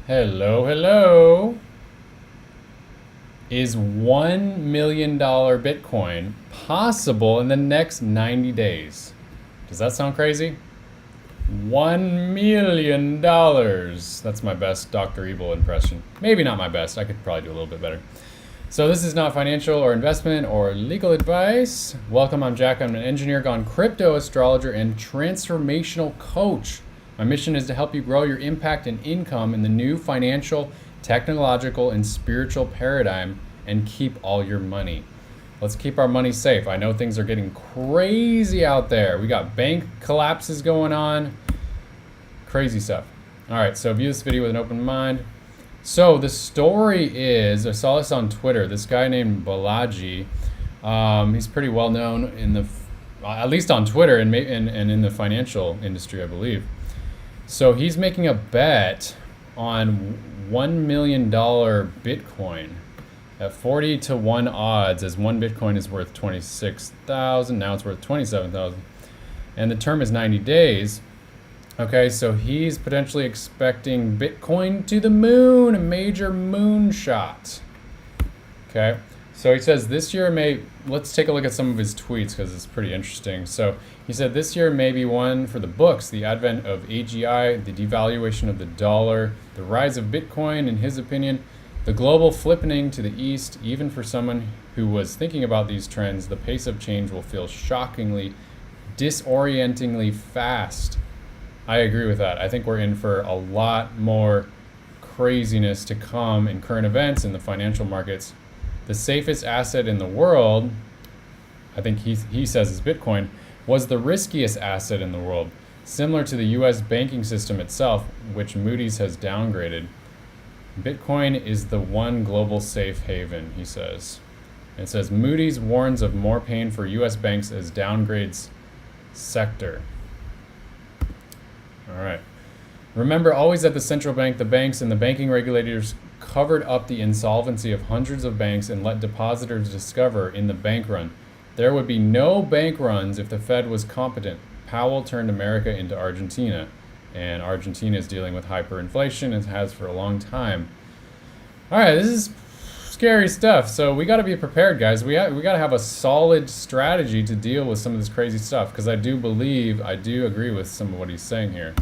Hello, hello. Is $1 million Bitcoin possible in the next 90 days? Does that sound crazy? $1 million. That's my best Dr. Evil impression. Maybe not my best. I could probably do a little bit better. So this is not financial or investment or legal advice. Welcome, I'm Jack. I'm an engineer gone crypto astrologer and transformational coach. My mission is to help you grow your impact and income in the new financial, technological, and spiritual paradigm and keep all your money. Let's keep our money safe. I know things are getting crazy out there. We got bank collapses going on. Crazy stuff. All right, so view this video with an open mind. So the story is, I saw this on Twitter, this guy named Balaji, he's pretty well known in the, at least on Twitter and in the financial industry, I believe. So he's making a bet on $1 million Bitcoin at 40 to 1 odds, as one Bitcoin is worth 26,000, now it's worth 27,000. And the term is 90 days. Okay, so he's potentially expecting Bitcoin to the moon, a major moonshot. Okay, so he says this year let's take a look at some of his tweets because it's pretty interesting. So he said this year may be one for the books, the advent of AGI, the devaluation of the dollar, the rise of Bitcoin, in his opinion, the global flippening to the east. Even for someone who was thinking about these trends, the pace of change will feel shockingly, disorientingly fast. I agree with that. I think we're in for a lot more craziness to come in current events in the financial markets. The safest asset in the world, I think he says is Bitcoin, was the riskiest asset in the world, similar to the US banking system itself, which Moody's has downgraded. Bitcoin is the one global safe haven, he says. It says Moody's warns of more pain for US banks as downgrades sector. All right. Remember, always at the central bank, the banks and the banking regulators covered up the insolvency of hundreds of banks and let depositors discover in the bank run. There would be no bank runs if the Fed was competent. Powell turned America into Argentina, and Argentina is dealing with hyperinflation and has for a long time. All right, this is scary stuff. So we got to be prepared, guys. We got to have a solid strategy to deal with some of this crazy stuff, because I do agree with some of what he's saying here.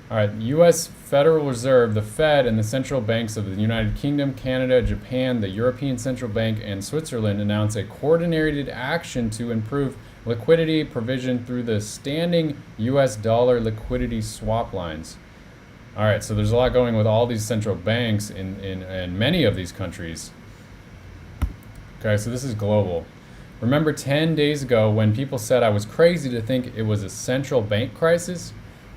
All right, U.S. Federal Reserve, the Fed, and the central banks of the United Kingdom, Canada, Japan, the European Central Bank, and Switzerland announced a coordinated action to improve liquidity provision through the standing U.S. dollar liquidity swap lines. All right, so there's a lot going with all these central banks in many of these countries. Okay, so this is global. Remember 10 days ago when people said I was crazy to think it was a central bank crisis?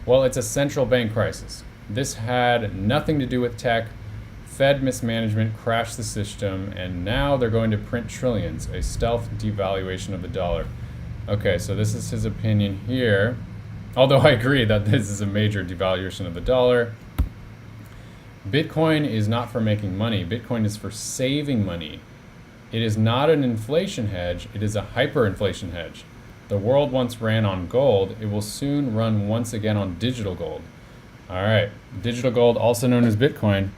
Well, it's a central bank crisis. This had nothing to do with tech. Fed mismanagement crashed the system, and now they're going to print trillions, a stealth devaluation of the dollar. Okay, so this is his opinion here. Although I agree that this is a major devaluation of the dollar. Bitcoin is not for making money. Bitcoin is for saving money. It is not an inflation hedge. It is a hyperinflation hedge. The world once ran on gold. It will soon run once again on digital gold. All right, digital gold, also known as Bitcoin.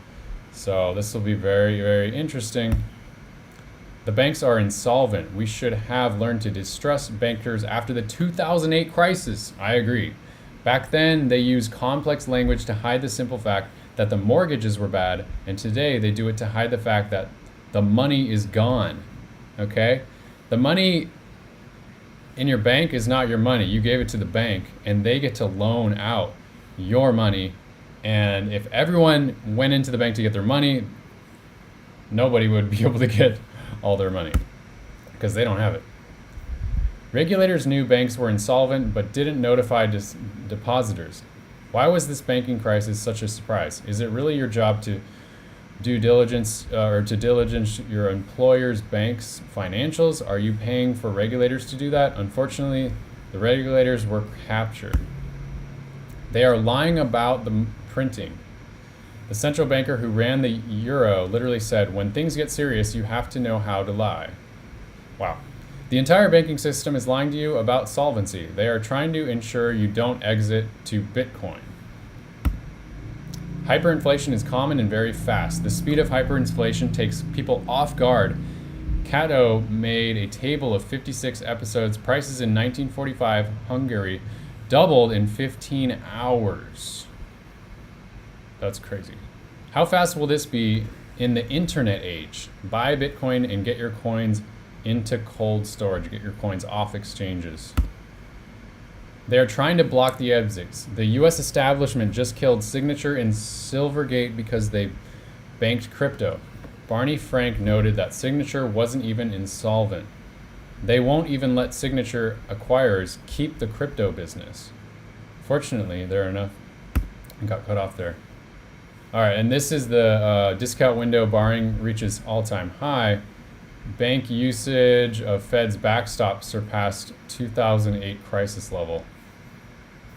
So this will be very, very interesting. The banks are insolvent. We should have learned to distrust bankers after the 2008 crisis. I agree. Back then, they used complex language to hide the simple fact that the mortgages were bad, and today they do it to hide the fact that the money is gone. Okay? The money in your bank is not your money. You gave it to the bank, and they get to loan out your money. And if everyone went into the bank to get their money, nobody would be able to get all their money because they don't have it. Regulators knew banks were insolvent but didn't notify depositors. Why was this banking crisis such a surprise? Is it really your job to due diligence or to diligence your employer's bank's financials? Are you paying for regulators to do that? Unfortunately, the regulators were captured. They are lying about the printing. The central banker who ran the euro literally said, when things get serious, you have to know how to lie. Wow. The entire banking system is lying to you about solvency. They are trying to ensure you don't exit to Bitcoin. Hyperinflation is common and very fast. The speed of hyperinflation takes people off guard. Cato made a table of 56 episodes. Prices in 1945 Hungary doubled in 15 hours. That's crazy. How fast will this be in the internet age? Buy Bitcoin and get your coins into cold storage. Get your coins off exchanges. They are trying to block the exits. The U.S. establishment just killed Signature and Silvergate because they banked crypto. Barney Frank noted that Signature wasn't even insolvent. They won't even let Signature acquirers keep the crypto business. Fortunately, there are enough. I got cut off there. All right, and this is the discount window borrowing reaches all-time high. Bank usage of Fed's backstop surpassed 2008 crisis level.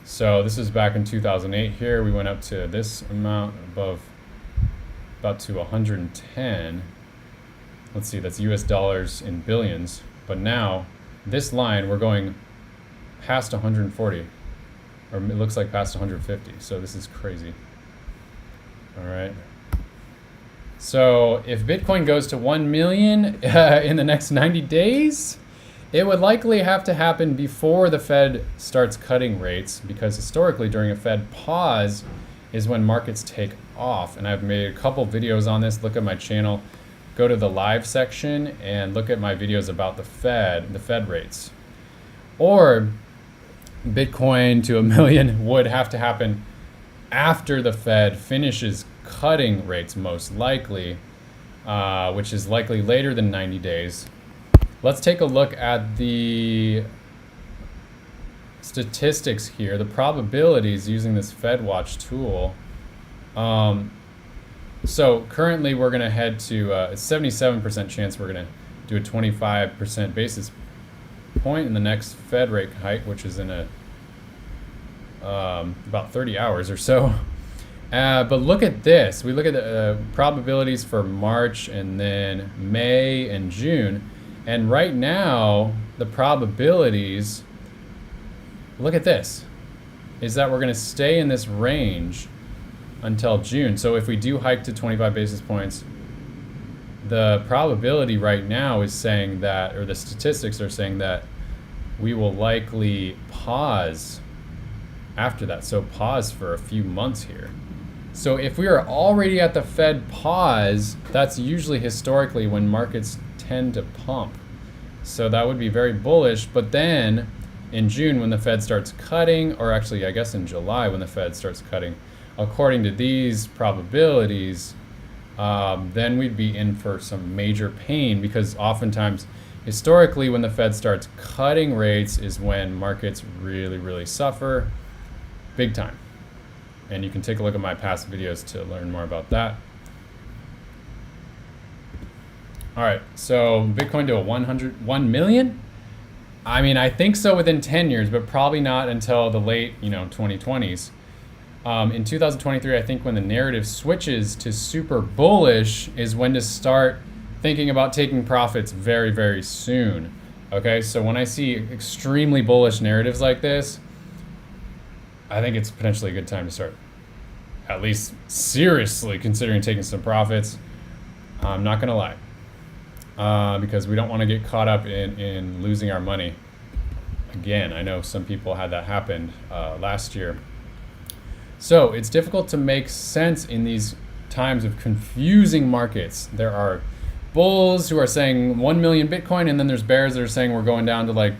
So this is back in 2008 here. We went up to this amount above, about to 110. Let's see, that's US dollars in billions. But now, this line, we're going past 140. Or it looks like past 150. So this is crazy. All right. So if Bitcoin goes to 1 million in the next 90 days, it would likely have to happen before the Fed starts cutting rates, because historically during a Fed pause is when markets take off. And I've made a couple videos on this. Look at my channel, go to the live section and look at my videos about the Fed rates. Or Bitcoin to 1 million would have to happen after the Fed finishes cutting rates, most likely, which is likely later than 90 days. Let's take a look at the statistics here, the probabilities using this FedWatch tool. So currently we're going to head to a 77% chance we're going to do a 25% basis point in the next Fed rate hike, which is in about 30 hours or so. But look at this. We look at the probabilities for March and then May and June. And right now, the probabilities, look at this, is that we're going to stay in this range until June. So if we do hike to 25 basis points, the probability right now is saying that, or the statistics are saying that we will likely pause after that. So pause for a few months here. So if we are already at the Fed pause, that's usually historically when markets tend to pump. So that would be very bullish. But then in June when the Fed starts cutting, or actually I guess in July when the Fed starts cutting, according to these probabilities, then we'd be in for some major pain, because oftentimes historically when the Fed starts cutting rates is when markets really, really suffer big time. And you can take a look at my past videos to learn more about that. All right, so Bitcoin to 1 million? I mean, I think so within 10 years, but probably not until the late, 2020s. In 2023, I think when the narrative switches to super bullish is when to start thinking about taking profits very, very soon. Okay, so when I see extremely bullish narratives like this, I think it's potentially a good time to start at least seriously considering taking some profits. I'm not gonna lie, because we don't want to get caught up in losing our money again. I know some people had that happen last year. So it's difficult to make sense in these times of confusing markets. There are bulls who are saying 1 million Bitcoin, and then there's bears that are saying we're going down to like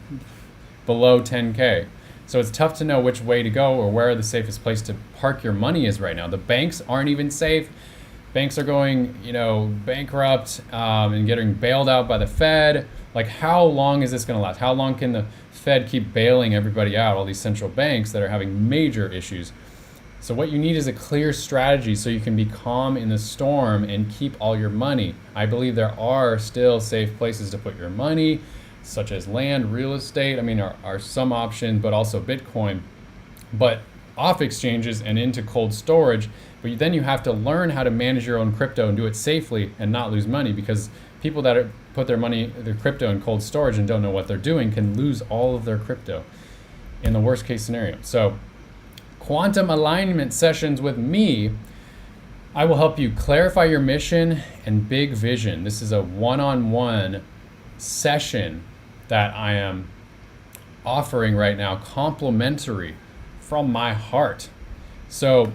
below 10K. So it's tough to know which way to go or where the safest place to park your money is right now. The banks aren't even safe. Banks are going, bankrupt and getting bailed out by the Fed. Like, how long is this going to last? How long can the Fed keep bailing everybody out, all these central banks that are having major issues? So what you need is a clear strategy so you can be calm in the storm and keep all your money. I believe there are still safe places to put your money, such as land, real estate, are some options, but also Bitcoin, but off exchanges and into cold storage. But then you have to learn how to manage your own crypto and do it safely and not lose money, because people that put their crypto in cold storage and don't know what they're doing can lose all of their crypto in the worst case scenario. So quantum alignment sessions with me I will help you clarify your mission and big vision. This is a one-on-one session that I am offering right now, complimentary from my heart. So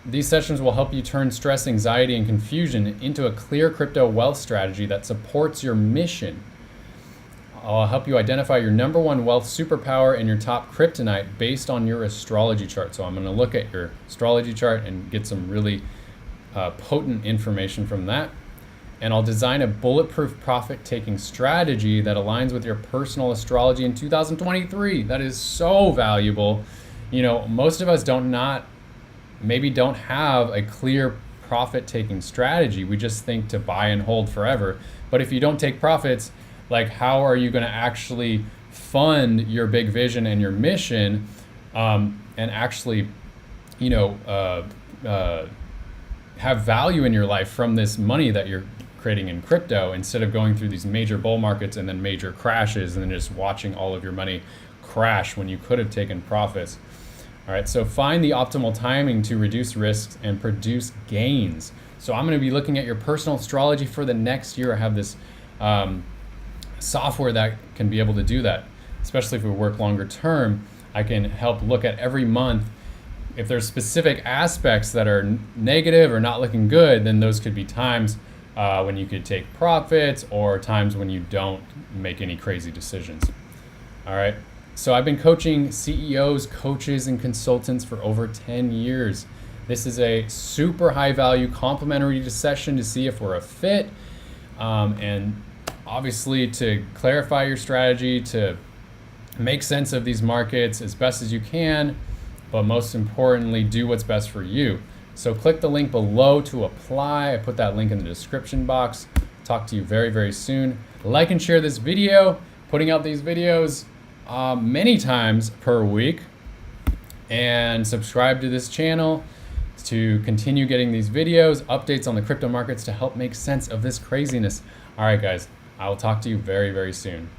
these sessions will help you turn stress, anxiety, and confusion into a clear crypto wealth strategy that supports your mission. I'll help you identify your number one wealth superpower and your top kryptonite based on your astrology chart. So I'm going to look at your astrology chart and get some really potent information from that. And I'll design a bulletproof profit-taking strategy that aligns with your personal astrology in 2023. That is so valuable. You know, most of us don't have a clear profit-taking strategy. We just think to buy and hold forever. But if you don't take profits, like, how are you going to actually fund your big vision and your mission, and actually, you know, have value in your life from this money that you're creating in crypto, instead of going through these major bull markets and then major crashes and then just watching all of your money crash when you could have taken profits. All right, so find the optimal timing to reduce risks and produce gains. So I'm going to be looking at your personal astrology for the next year. I have this software that can be able to do that, especially if we work longer term. I can help look at every month. If there's specific aspects that are negative or not looking good, then those could be times when you could take profits, or times when you don't make any crazy decisions. All right. So I've been coaching CEOs, coaches, and consultants for over 10 years. This is a super high value complimentary session to see if we're a fit, and obviously to clarify your strategy, to make sense of these markets as best as you can, but most importantly, do what's best for you. So click the link below to apply. I put that link in the description box. Talk to you very, very soon. Like and share this video. Putting out these videos many times per week. And subscribe to this channel to continue getting these videos, updates on the crypto markets to help make sense of this craziness. All right, guys, I will talk to you very, very soon.